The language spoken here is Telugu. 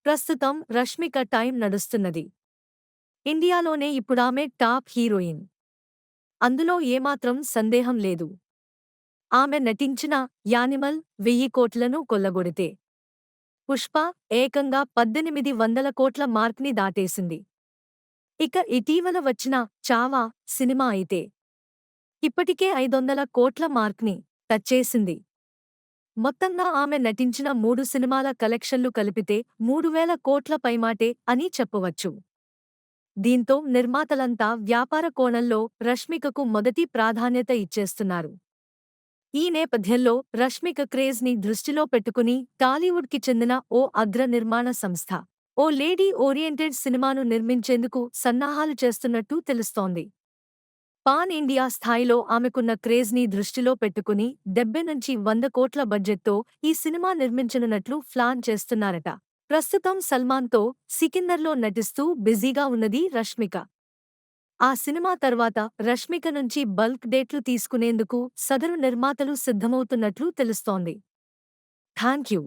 ప్రస్తుతం రష్మిక టైం నడుస్తున్నది. ఇండియాలోనే ఇప్పుడామె టాప్ హీరోయిన్. అందులో ఏమాత్రం సందేహం లేదు. ఆమె నటించిన యానిమల్ 1000 కోట్లను కొల్లగొడితే, పుష్ప ఏకంగా 1800 కోట్ల మార్క్ని దాటేసింది. ఇక ఇటీవల వచ్చిన చావా సినిమా అయితే ఇప్పటికే 500 కోట్ల మార్క్ని టచ్ చేసింది. మొత్తంగా ఆమె నటించిన 3 సినిమాల కలెక్షన్లు కలిపితే 3000 కోట్ల పైమాటే అని చెప్పవచ్చు. దీంతో నిర్మాతలంతా వ్యాపార కోణంలో రష్మికకు మొదటి ప్రాధాన్యత ఇచ్చేస్తున్నారు. ఈ నేపథ్యంలో రష్మిక క్రేజ్ ని దృష్టిలో పెట్టుకుని టాలీవుడ్కి చెందిన ఓ అగ్ర నిర్మాణ సంస్థ ఓ లేడీ ఓరియంటెడ్ సినిమాను నిర్మించేందుకు సన్నాహాలు చేస్తున్నట్టు తెలుస్తోంది. పాన్ ఇండియా స్థాయిలో ఆమెకున్న క్రేజ్ ని దృష్టిలో పెట్టుకుని 70 నుంచి 100 కోట్ల బడ్జెట్తో ఈ సినిమా నిర్మించనున్నట్లు ప్లాన్ చేస్తున్నారట. ప్రస్తుతం సల్మాన్తో సికిందర్లో నటిస్తూ బిజీగా ఉన్నది రష్మిక. ఆ సినిమా తర్వాత రష్మిక నుంచి బల్క్ డేట్లు తీసుకునేందుకు సదరు నిర్మాతలు సిద్ధమవుతున్నట్లు తెలుస్తోంది. థాంక్యూ.